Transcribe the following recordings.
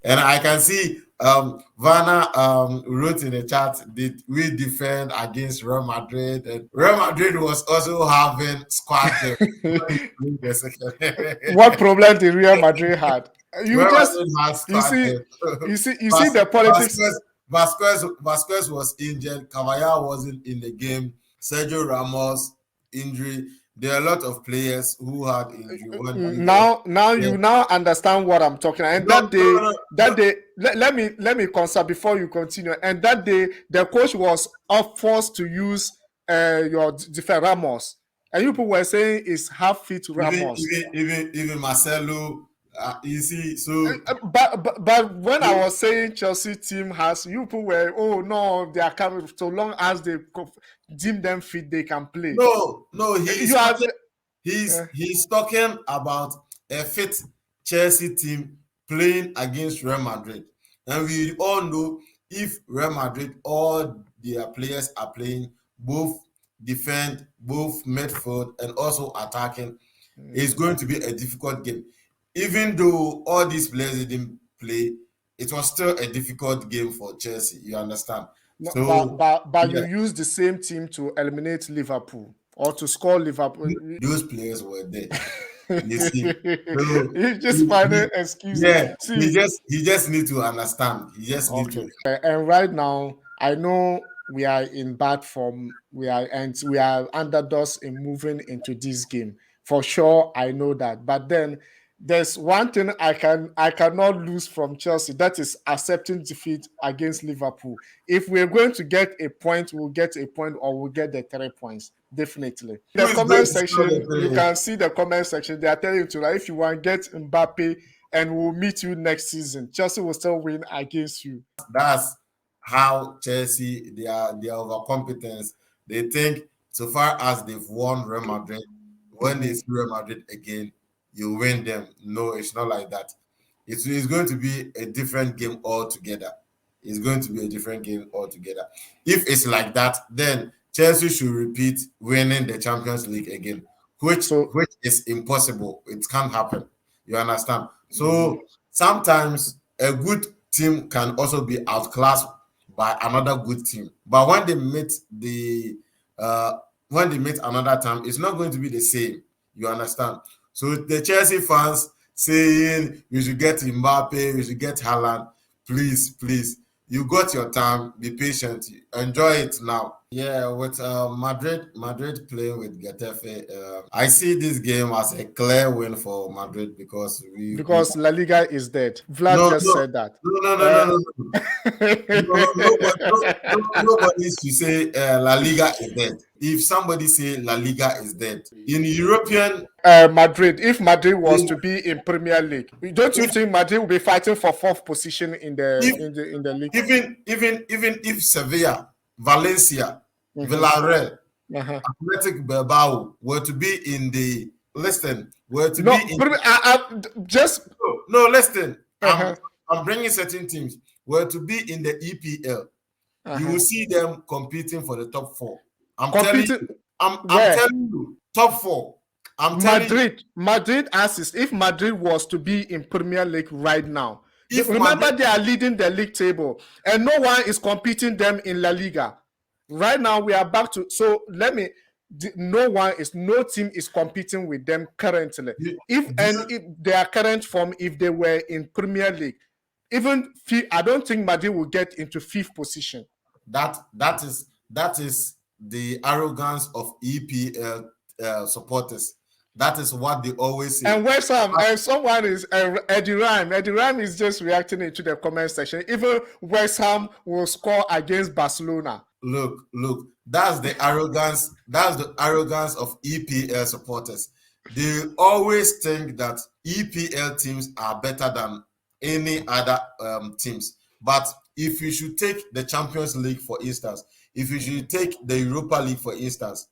And I can see Vanna wrote in the chat, did we defend against Real Madrid? And Real Madrid was also having squad depth. What problem did Real Madrid had? Real Madrid has squad depth. You see the politics. Vasquez was injured. Cavalla wasn't in the game. Sergio Ramos injury. There are a lot of players who had injury. Now you now understand what I'm talking about. And that day, let me consult before you continue. And that day, the coach was forced to use your defense Ramos, and you people were saying it's half fit Ramos. Even Marcelo. You see, so but when I was saying Chelsea team has, you people were, oh no, they are coming so long as they deem them fit, they can play. No, he's talking about a fit Chelsea team playing against Real Madrid, and we all know if Real Madrid, all their players are playing both defend, both midfield, and also attacking, it's going to be a difficult game. Even though all these players didn't play, it was still a difficult game for Chelsea. You understand? No, so, but yeah. You used the same team to eliminate Liverpool or to score Liverpool. Those players were there. You see, he just find an excuse. Yeah, see, he just need to understand. He just need to. And right now, I know we are in bad form. We are underdogs in moving into this game for sure. I know that, but then. There's one thing I cannot lose from Chelsea. That is accepting defeat against Liverpool. If we're going to get a point, we'll get a point or we'll get the 3 points. Definitely. The comment section, you can see the comment section. They are telling you to, like, if you want, get Mbappe and we'll meet you next season. Chelsea will still win against you. That's how Chelsea, their overcompetence. They think so far as they've won Real Madrid, when they see Real Madrid again, you win them. No, it's not like that. It's going to be a different game altogether. It's going to be a different game altogether. If it's like that, then Chelsea should repeat winning the Champions League again, which is impossible. It can't happen. You understand? So sometimes a good team can also be outclassed by another good team. But when they meet another time, it's not going to be the same. You understand? So the Chelsea fans saying we should get Mbappe, we should get Haaland, please, you got your time, be patient, enjoy it now. Yeah, with Madrid playing with Getafe, I see this game as a clear win for Madrid because La Liga is dead. Vlad said that. No. Nobody should say La Liga is dead. If somebody say La Liga is dead in European Madrid, if Madrid was to be in Premier League, don't you think Madrid will be fighting for 4th position in the league? Even if Sevilla, Valencia, Villarreal, Athletic Bilbao were to be in the listen, listen. I'm bringing certain teams were to be in the EPL. You will see them competing for the top 4. I'm telling you, top 4. Madrid assist. If Madrid was to be in Premier League right now, remember they are leading the league table, and no one is competing them in La Liga. Right now we are back to no team is competing with them currently. If their current form, if they were in Premier League, I don't think Madrid will get into 5th position. That is the arrogance of EPL supporters. That is what they always say. And West Ham, someone is Eddie Rhyme. Eddie Rhyme is just reacting into the comment section. Even West Ham will score against Barcelona. Look, that's the arrogance. That's the arrogance of EPL supporters. They always think that EPL teams are better than any other teams. But if you should take the Champions League, for instance, if you should take the Europa League, for instance,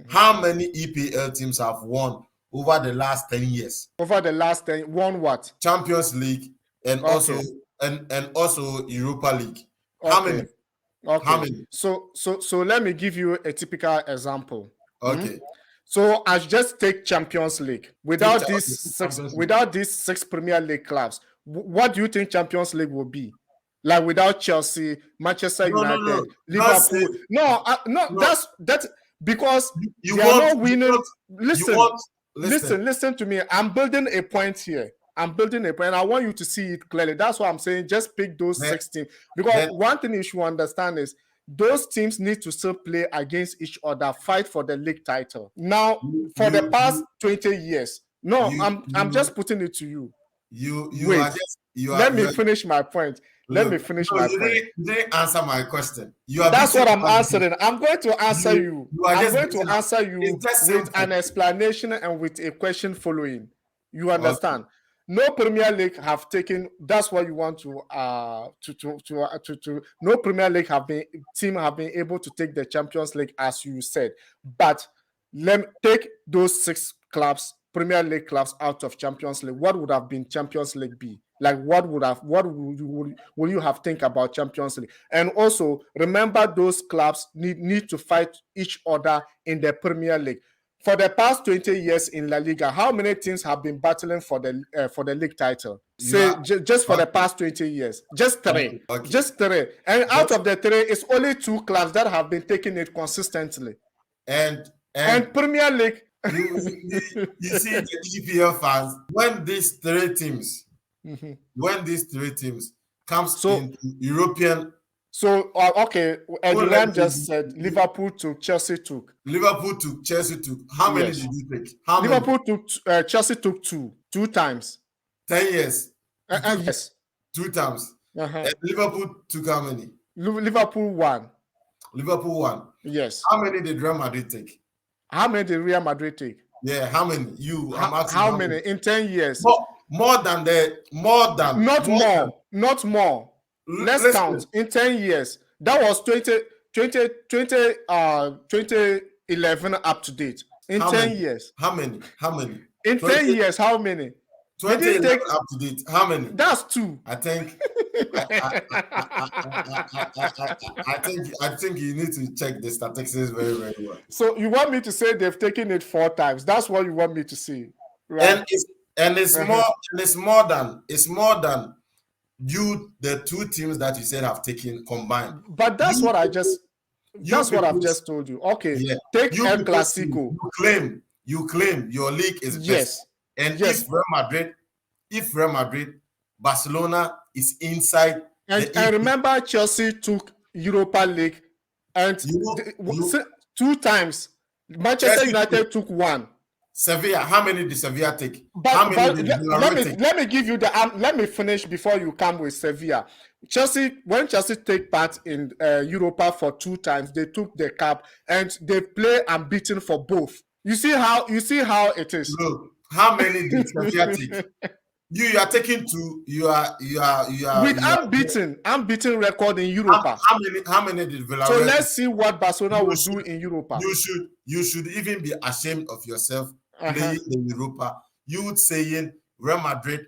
how many EPL teams have won over the last 10 years? Over the last 10, won what? Champions League and also Europa League. How many? Okay. How many? So let me give you a typical example. Okay. So I just take Champions League. Without these 6 Premier League clubs, what do you think Champions League will be? Like without Chelsea, Manchester No, no, United, no. Liverpool. No, That's because you they want, are not winning. listen. Listen to me. I'm building a point here. I'm building a point. I want you to see it clearly. That's why I'm saying just pick those 16. Because one thing you should understand is those teams need to still play against each other, fight for the league title. Now, for the past 20 years, I'm just putting it to you. Let me finish my point. Let me finish my point. You didn't answer my question. That's what I'm answering. I'm going to answer you. I'm going to answer you with an explanation and with a question following. You understand? Okay. No Premier League have taken. That's what you want to. No Premier League team have been able to take the Champions League, as you said. But let me take those 6 clubs, Premier League clubs, out of Champions League. What would have been Champions League be? Like what would you have think about Champions League? And also remember, those clubs need to fight each other in the Premier League. For the past 20 years in La Liga, how many teams have been battling for the league title? Say just for the past 20 years, just 3, just 3, and out of the 3, it's only 2 clubs that have been taking it consistently. And Premier League. you see the EPL fans, when these 3 teams. Mm-hmm. When these 3 teams comes in European. So okay, Edwin just said Liverpool took, Chelsea took. Liverpool took, Chelsea took. How many did you take? How Liverpool many? Took, Chelsea took 2 times. 10 years. Yes. 2 times. And Liverpool took how many? Liverpool won. Liverpool won. Yes. How many did Real Madrid take? How many did Real Madrid take? Yeah, how many? I'm asking how many in 10 years? More than. Not more. Let's count in 10 years. That was 2011 up to date. In 10 years. How many? In 10 years, how many? 2011 up to date. How many? That's 2. I think. I think you need to check the statistics very, very well. So you want me to say they've taken it 4 times? That's what you want me to say, right? And it's more than the 2 teams that you said have taken combined. But that's what I've just told you. Okay, take El Clasico. You claim your league is best. Yes. And if Real Madrid, Barcelona is inside. And remember, Chelsea took Europa League, and 2 times. Manchester United took 1. Sevilla, how many did Sevilla take? Let me give you let me finish before you come with Sevilla. When Chelsea take part in Europa for 2 times, they took the cup and they play unbeaten for both. You see how it is. Look, how many did Sevilla take? You are taking 2. You are with unbeaten record in Europa. How many did Villarreal? So let's see what Barcelona will do in Europa. You should even be ashamed of yourself playing in Europa. You would saying Real Madrid.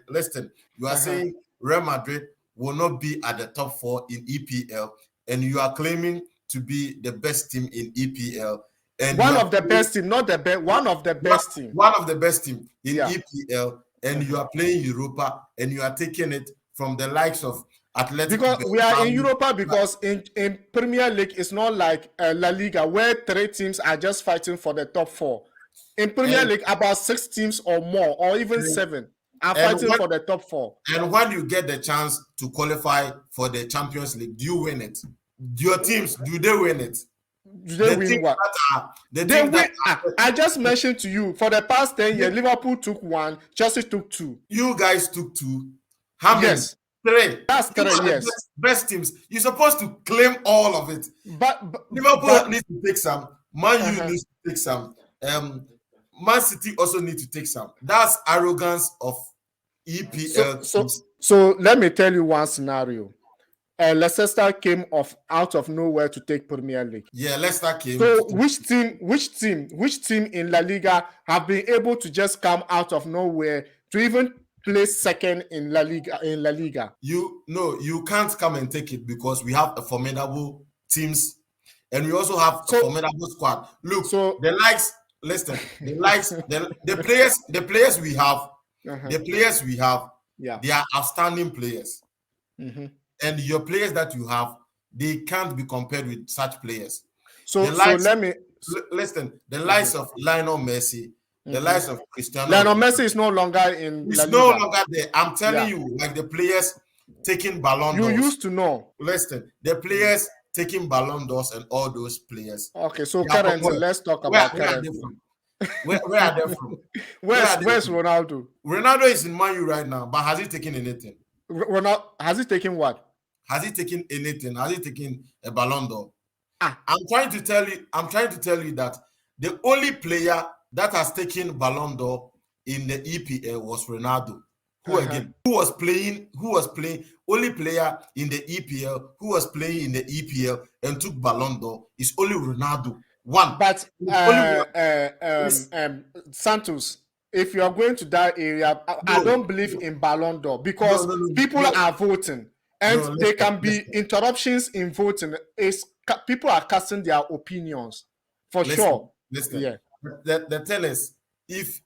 Listen, you are saying Real Madrid will not be at the top 4 in EPL, and you are claiming to be the best team in EPL. And one of the best team, not the best. One of the best team. One of the best team in EPL. And you are playing Europa, and you are taking it from the likes of Athletic. Because we are in Europa, because in Premier League, it's not like La Liga, where 3 teams are just fighting for the top 4. In Premier League, about 6 teams or more, or even 7, are fighting for the top 4. And when you get the chance to qualify for the Champions League, do you win it? Your teams, do they win it? Do they win what? They win. I just mentioned to you, for the past 10 years, Liverpool took 1, Chelsea took 2. You guys took 2. How many? Yes. 3. That's 3, yes. Best teams. You're supposed to claim all of it. But Liverpool needs to take some. Man U needs to take some. Man City also needs to take some. That's arrogance of EPL. So let me tell you one scenario. Leicester came out of nowhere to take Premier League. Yeah, Leicester came. So which team in La Liga have been able to just come out of nowhere to even place second in La Liga? You can't come and take it, because we have a formidable teams, and we also have a formidable squad. Look, the players we have, the players we have Yeah. they are outstanding players. Mm-hmm. And your players that you have, they can't be compared with such players. The So likes, let me. listen, the likes of Lionel Messi, the Mm-hmm. likes of Cristiano Lionel Ronaldo, Messi is no longer in La it's no Liga. longer there. I'm telling Yeah. you, like the players taking Ballon You d'Ors. used to know. Listen, the players taking Ballon d'Ors and all those players, Okay, so they are from currently, where? let's talk Where, about where are they currently. from? Where are they from? Where are they Where's from? Ronaldo? Ronaldo is in Man U right now, but has he taken anything? Ronaldo has he taken what? Has he taken anything? Has he taken a Ballon d'Or? Ah. I'm trying to tell you that the only player that has taken Ballon d'Or in the EPL was Ronaldo. Who again? Who was playing? Only player in the EPL who was playing in the EPL and took Ballon d'Or is only Ronaldo. One. But Only one. Santos, if you are going to that area, I No, don't believe in Ballon d'Or because no, people no, are voting, and no. there can be interruptions in voting. People are casting their opinions for sure. Listen. Yeah. The thing is, if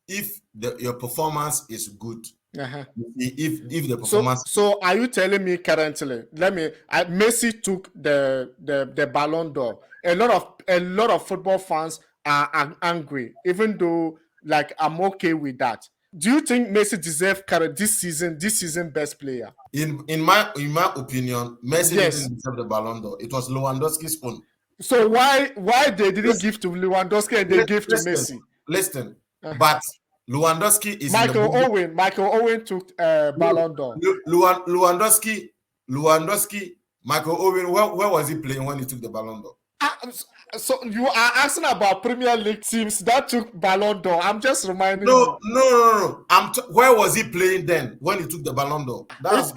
your performance is good, if the performance. So are you telling me currently? Messi took the Ballon d'Or. A lot of football fans are angry, even though like I'm okay with that. Do you think Messi deserves this season best player? In my opinion, Messi Yes. didn't deserve the Ballon d'Or. It was Lewandowski's own. So why they didn't give to Lewandowski and they gave to Messi? Listen, but Lewandowski is Michael Owen took Ballon d'Or. Lewandowski, Michael Owen. Where was he playing when he took the Ballon d'Or? So you are asking about Premier League teams that took Ballon d'Or. I'm just reminding you. No. Where was he playing then when he took the Ballon d'Or?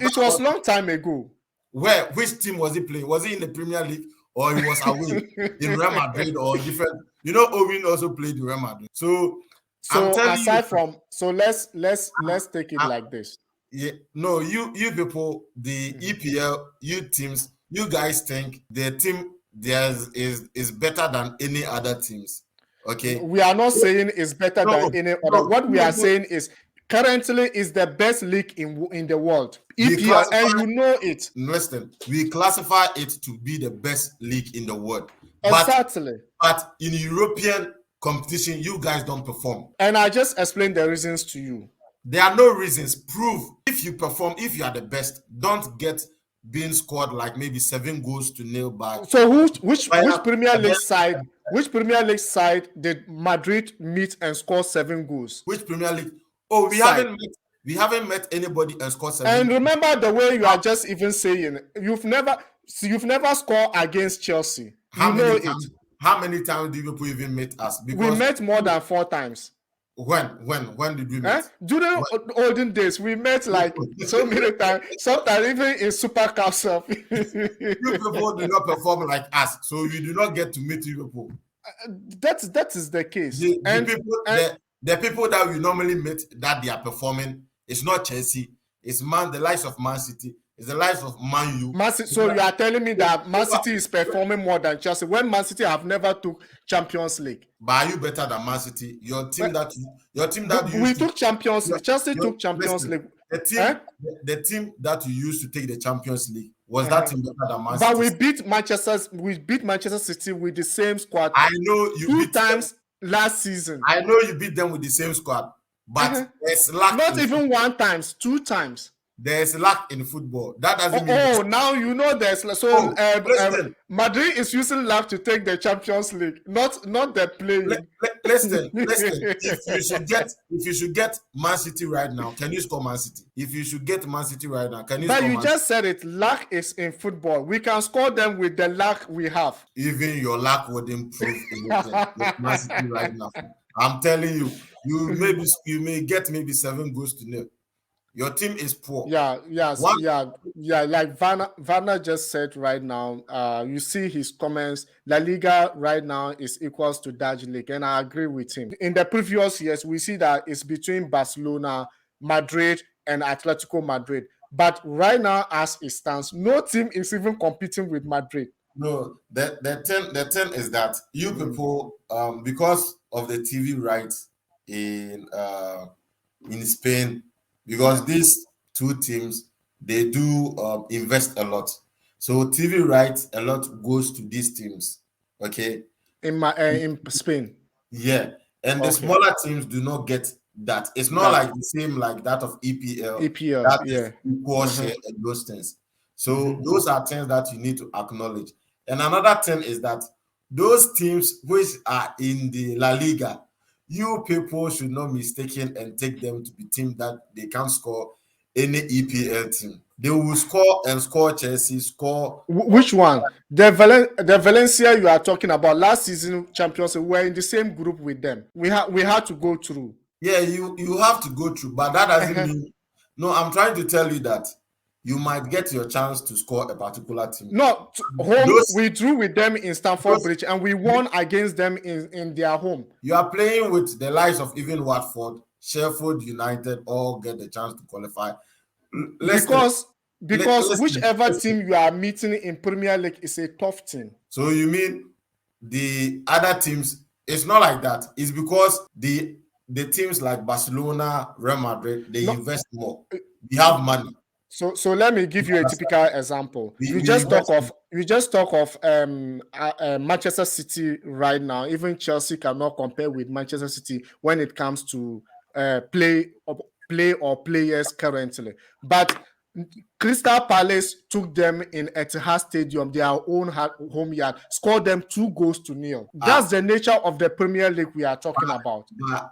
It was long time ago. Where? Which team was he playing? Was he in the Premier League or he was away in Real Madrid or different? You know, Owen also played in Real Madrid. So aside from let's take it like this. Yeah, no, you people, the EPL, you teams, you guys think the team is better than any other teams. Okay, we are not saying it's better than any other. What we are saying is currently is the best league in the world. EPL, and you know it. Listen, we classify it to be the best league in the world. Exactly. But in European competition, you guys don't perform. And I just explained the reasons to you. There are no reasons. Prove if you perform, if you are the best, don't get being scored like maybe 7 goals to nil by. So which Premier League side? Which Premier League side did Madrid meet and score 7 goals? Which Premier League? Oh, we haven't met anybody and scored 7. And remember the way you are just even saying you've never scored against Chelsea. How many times did Liverpool even meet us? Because we met more than 4 times. When did we meet? During olden days, we met like so many times. Sometimes even in Super Cup stuff. You people do not perform like us, so you do not get to meet Liverpool. That is the case. The people that we normally meet that they are performing, it's not Chelsea. It's the likes of Man City. It's the likes of Man U. So you are telling me that Man City is performing more than Chelsea when Man City have never took Champions League? But are you better than Man City? Your team that we took Champions League. Chelsea took Champions League. The team that you used to take the Champions League was that team better than Man City? But we beat Manchester City with the same squad. I know you 2 times last season. I know you beat them with the same squad, but there's lack. Not even 1 time, 2 times. There's lack in football. That doesn't mean. Now you know there's Madrid is using luck to take the Champions League, not the playing. Listen. If you should get Man City right now, can you score Man City? If you should get Man City right now, can you? But you just said it. Luck is in football. We can score them with the luck we have. Even your luck wouldn't prove anything with Man City right now. I'm telling you, you may get maybe 7 goals to nil. Your team is poor. Yeah. Like Vanna just said right now, you see his comments. La Liga right now is equals to Dutch League, and I agree with him. In the previous years, we see that it's between Barcelona, Madrid, and Atletico Madrid. But right now, as it stands, no team is even competing with Madrid. No, the thing is that you people, because of the TV rights in Spain. Because these two teams, they do invest a lot. So TV rights a lot goes to these teams. Okay, in Spain. yeah, and the Okay. smaller teams do not get that. It's not That like the same like that of EPL. EPL, That is yeah. equal Mhm, share and those things. So mhm. those are things that you need to acknowledge. And another thing is that those teams which are in the La Liga, you people should not mistaken and take them to be team that they can't score any EPL team. They will score and score Chelsea, score. Which one? The Valencia you are talking about last season champions. We were in the same group with them. We had to go through. Yeah, you have to go through, but that doesn't Uh-huh. mean. No, I'm trying to tell you that you might get your chance to score a particular team. No, home Those, we drew with them in Stamford those Bridge and we won against them in their home. you are playing with the likes of even Watford, Sheffield United, all get the chance to qualify. Listen, Because whichever listen. team you are meeting in Premier League is a tough team. So you mean the other teams? It's not like that. It's because the teams like Barcelona, Real Madrid, they No, invest more. We have money. so let me give you a typical example. We invest. You just talk of Manchester City right now. Even Chelsea cannot compare with Manchester City when it comes to play or players currently. But Crystal Palace took them in Etihad Stadium, their own home yard, scored them 2-0. That's the nature of the Premier League we are talking about.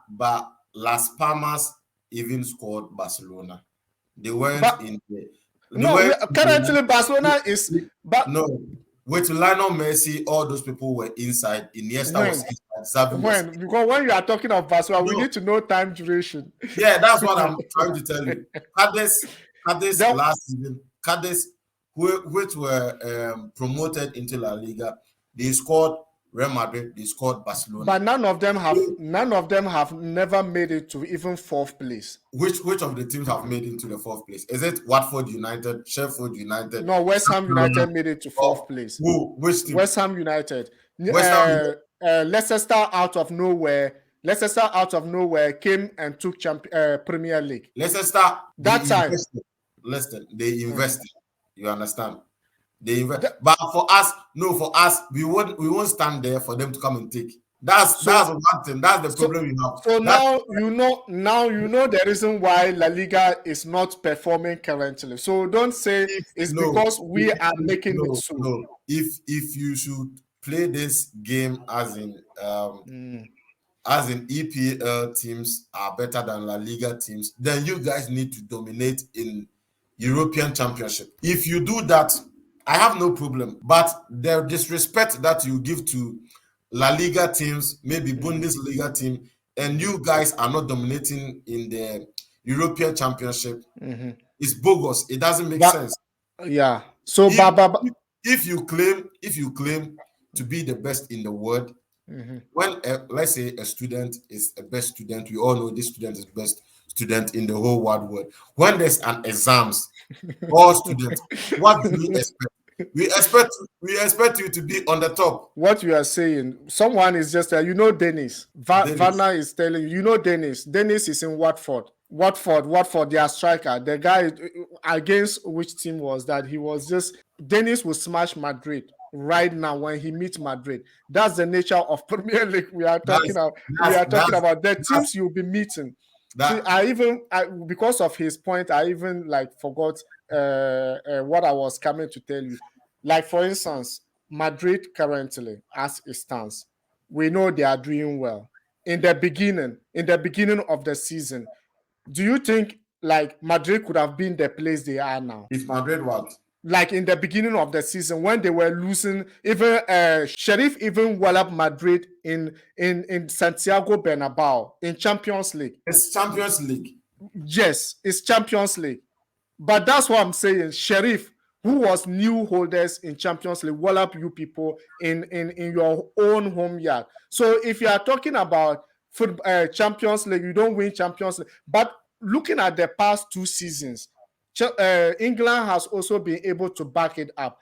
But Las Palmas even scored Barcelona. They weren't But in the. They no, weren't currently Barcelona is. But no. With Lionel Messi, all those people were inside. Iniesta was when inside. Xavi was because when you are talking of Barcelona, we no. need to know time duration. Yeah, that's what I'm trying to tell you. Cadiz last season, Cadiz, which were promoted into La Liga, they scored Real Madrid, they scored Barcelona. But none of them have never made it to even fourth place. Which of the teams have made it into the fourth place? Is it Watford United, Sheffield United? No, West Ham United made it to fourth place. Who? Which team? West Ham United. West Ham United. Leicester out of nowhere came and took Premier League. Leicester that time. Listen, they invested. You understand? They invest. But for us, we won't stand there for them to come and take. That's one thing. That's the problem you have. So now you know the reason why La Liga is not performing currently. So don't say it's because we are making it so. No. If you should play this game as in EPL teams are better than La Liga teams, then you guys need to dominate in European Championship. If you do that, I have no problem. But the disrespect that you give to La Liga teams, maybe Bundesliga team, and you guys are not dominating in the European Championship, it's bogus. It doesn't make sense. Yeah. So if you claim to be the best in the world, when let's say a student is a best student, we all know this student is best student in the whole wide world. When there's an exams, all students, what do we expect? We expect you to be on the top. What you are saying, someone is just Dennis. Vanna is telling you, Dennis. Dennis is in Watford, their striker. The guy against which team was that? He was just Dennis will smash Madrid right now when he meets Madrid. That's the nature of Premier League we are talking about. The teams you'll be meeting. See, because of his point, I even forgot what I was coming to tell you. Like, for instance, Madrid currently, as it stands, we know they are doing well. In the beginning of the season, do you think Madrid could have been the place they are now? If Madrid what? Like in the beginning of the season when they were losing, even Sheriff even walloped Madrid in Santiago Bernabeu in Champions League. It's Champions League. Yes, it's Champions League. But that's what I'm saying. Sheriff, who was new holders in Champions League, wallop you people in your own home yard. So if you are talking about Champions League, you don't win Champions League. But looking at the past 2 seasons, England has also been able to back it up.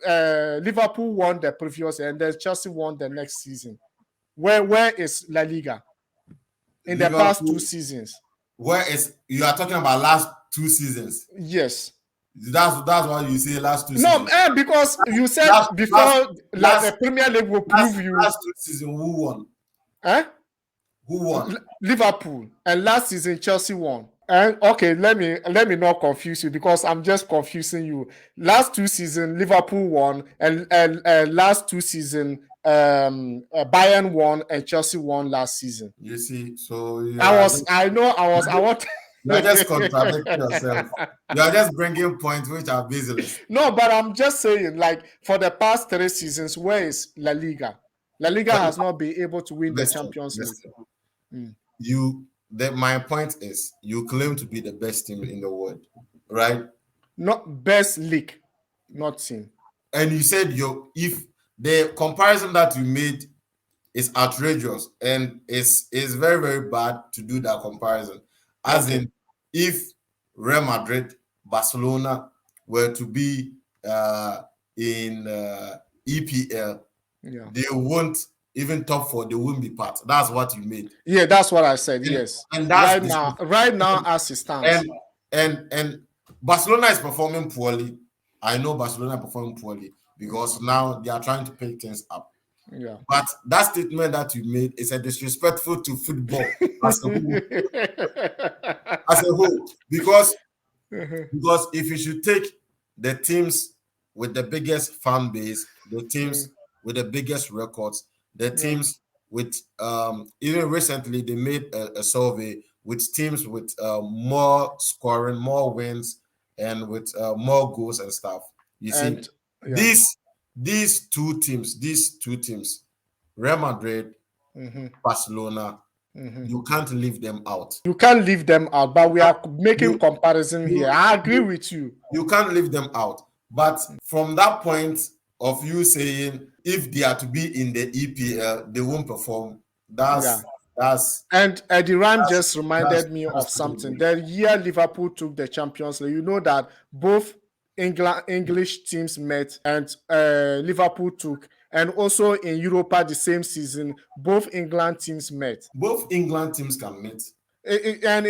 Liverpool won the previous and then Chelsea won the next season. Where is La Liga in the past 2 seasons? Where is you are talking about last 2 seasons. Yes. That's why you say last 2 No, seasons. because you said Last- before last- the Premier League will prove you. Last 2 seasons, who won? Eh? Who won? Liverpool, and last season Chelsea won. And okay, let me not confuse you because I'm just confusing you. Last 2 seasons Liverpool won, and last 2 seasons Bayern won and Chelsea won last season. You see, so you I are want. you're just contradicting yourself. You are just bringing points which are baseless. No, but I'm just saying, like, for the past 3 seasons, where is La Liga? La Liga has not been able to win the Champions League. My point is, you claim to be the best team in the world, right? Not best league, not team. And you said if the comparison that you made is outrageous and is very, very bad to do that comparison. As in, if Real Madrid, Barcelona were to be in EPL, they won't even top 4. They won't be part. That's what you made. Yeah, that's what I said. Yes, and that's right now as it stands. And Barcelona is performing poorly. I know Barcelona performing poorly because now they are trying to pick things up. Yeah. But that statement that you made is a disrespectful to football as a whole. Because if you should take the teams with the biggest fan base, the teams with the biggest records, the teams with even recently they made a survey with teams with more scoring, more wins, and with more goals and stuff. You see, these two teams, Real Madrid, Barcelona, you can't leave them out. You can't leave them out, but we are making comparison here. I agree with you. You can't leave them out. But from that point of you saying if they are to be in the EPL, they won't perform. And Eddie Ram just reminded me of something. The year Liverpool took the Champions League, you know that both English teams met and Liverpool took, and also in Europa the same season, both England teams met. Both England teams can meet. And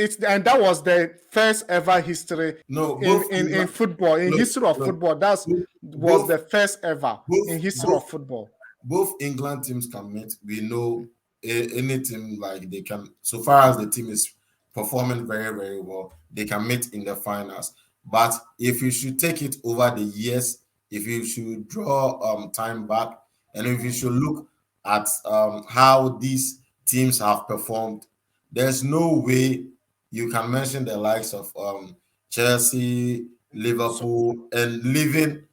that was the first ever history in football, in history of football. That was the first ever in history of football. Both England teams can meet. We know any team, like they can, so far as the team is performing very, very well, they can meet in the finals. But if you should take it over the years, if you should draw time back, and if you should look at how these teams have performed, there's no way you can mention the likes of Chelsea, Liverpool, and leaving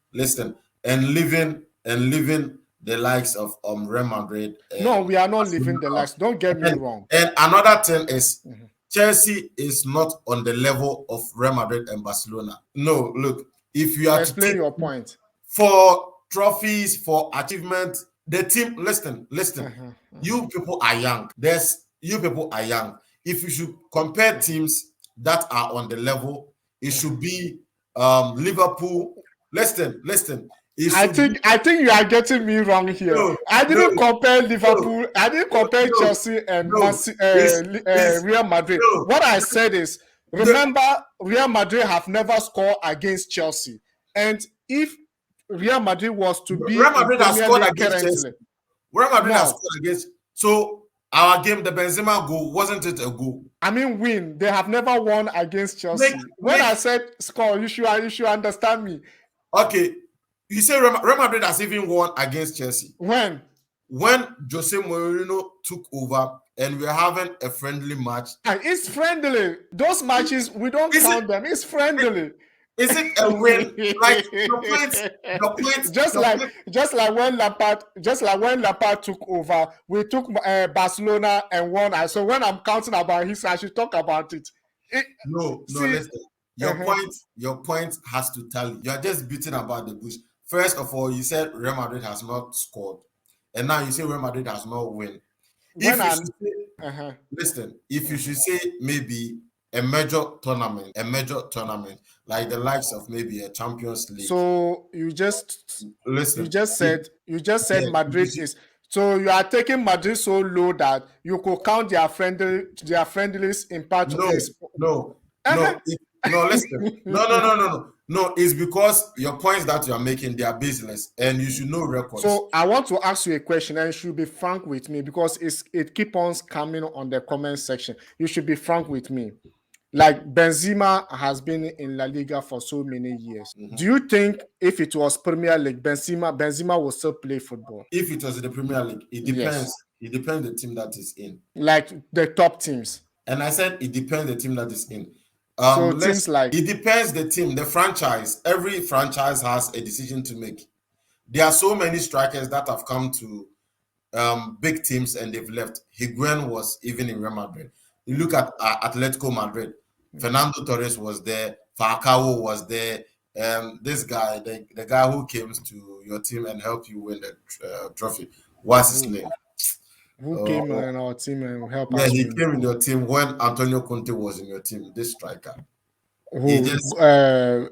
the likes of Real Madrid. No, we are not leaving the likes. Don't get me wrong. And another thing is, Chelsea is not on the level of Real Madrid and Barcelona. No, look, if you are explain your point. For trophies, for achievement, the team, listen, you people are young. You people are young. If you should compare teams that are on the level, it should be Liverpool. Listen. I think you are getting me wrong here. No, I didn't compare Liverpool. I didn't compare Chelsea and Real Madrid. No. What I said is, remember, Real Madrid have never scored against Chelsea, and if Real Madrid was to be Real Madrid has scored against Chelsea. Real Madrid has scored against. So our game, the Benzema goal, wasn't it a goal? I mean, win. They have never won against Chelsea. When I said score, you should understand me. Okay. You say Real Madrid has even won against Chelsea. When Jose Mourinho took over and we're having a friendly match. It's friendly. Those matches, we don't count them. It's friendly. Is it a win? Like the points, just like when Lampard took over, we took Barcelona and won. So when I'm counting about his, I should talk about it. Listen. Your point has to tally. You are just beating about the bush. First of all, you said Real Madrid has not scored, and now you say Real Madrid has not won. Listen, if you should say maybe a major tournament, like the likes of maybe a Champions League. So you just said Madrid is. So you are taking Madrid so low that you could count their friendlies in part of this. No. No, listen. No. It's because your points that you are making, they are baseless, and you should know records. So I want to ask you a question, and you should be frank with me because it keep on coming on the comment section. You should be frank with me. Like Benzema has been in La Liga for so many years. Do you think if it was Premier League, Benzema will still play football? If it was in the Premier League, it depends. Yes. It depends the team that is in. Like the top teams. And I said it depends the team that is in. So teams like it depends the team, the franchise. Every franchise has a decision to make. There are so many strikers that have come to big teams and they've left. Higuain was even in Real Madrid. You look at Atletico Madrid. Fernando Torres was there. Falcao was there. This guy, the guy who came to your team and helped you win the trophy. What's his name? Who came in our team and helped us? Yeah, he came in your team when Antonio Conte was in your team. This striker. Diego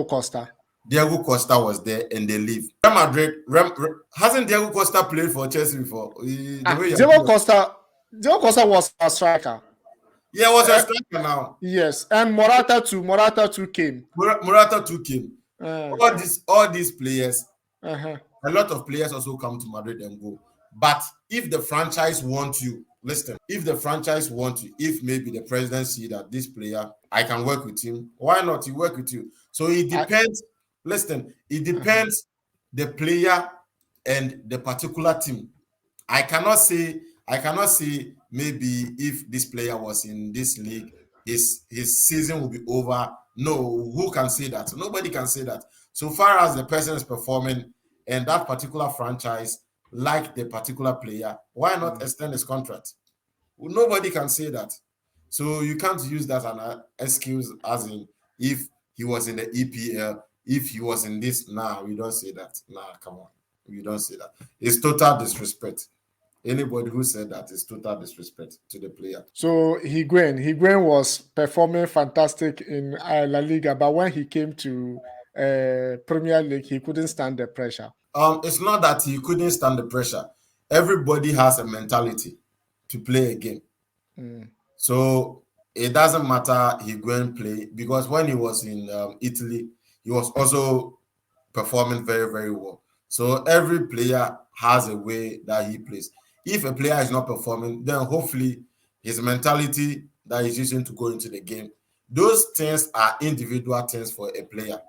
Costa. Diego Costa was there and they leave. Real Madrid, hasn't Diego Costa played for Chelsea before? Diego Costa was a striker. Yeah, was a striker now. Yes, and Morata too came. Morata too came. All these players, a lot of players also come to Madrid and go. But if the franchise wants you, listen, if the franchise wants you, if maybe the president see that this player, I can work with him, why not? He work with you. So it depends. It depends the player and the particular team. I cannot say maybe if this player was in this league, his season will be over. No, who can say that? Nobody can say that. So far as the person is performing and that particular franchise like the particular player, why not extend his contract? Well, nobody can say that. So you can't use that as an excuse as in if he was in the EPL, if he was in this. Nah, we don't say that. Nah, come on. We don't say that. It's total disrespect. Anybody who said that is total disrespect to the player. So Higuain was performing fantastic in La Liga, but when he came to Premier League, he couldn't stand the pressure. It's not that he couldn't stand the pressure. Everybody has a mentality to play a game. So it doesn't matter Higuain play, because when he was in Italy, he was also performing very, very well. So every player has a way that he plays. If a player is not performing, then hopefully his mentality that he's using to go into the game, those things are individual things for a player.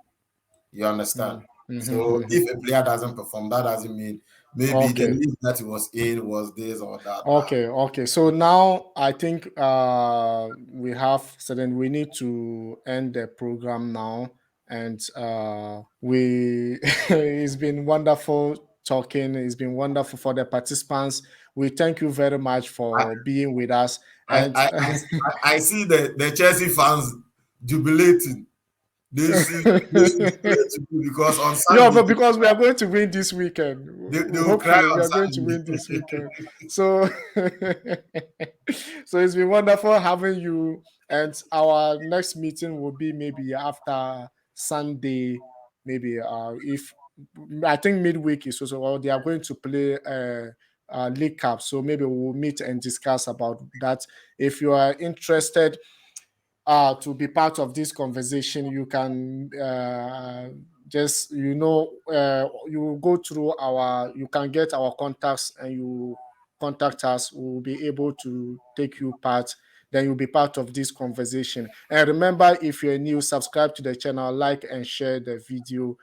You understand? So if a player doesn't perform, that doesn't mean maybe the league that he was in was this or that. Okay. So now I think we have said then we need to end the program now. And it's been wonderful talking. It's been wonderful for the participants. We thank you very much for being with us. And I see the Chelsea fans jubilating. This is because on Sunday. No, but because we are going to win this weekend. They will cry on we are Sunday. going to win this weekend. So, so it's been wonderful having you. And our next meeting will be maybe after Sunday. Maybe if I think midweek is also well, they are going to play League Cup. So maybe we'll meet and discuss about that. If you are interested to be part of this conversation, you can just you go through you can get our contacts and you contact us. We'll be able to take you part. Then you'll be part of this conversation. And remember, if you're new, subscribe to the channel, like and share the video.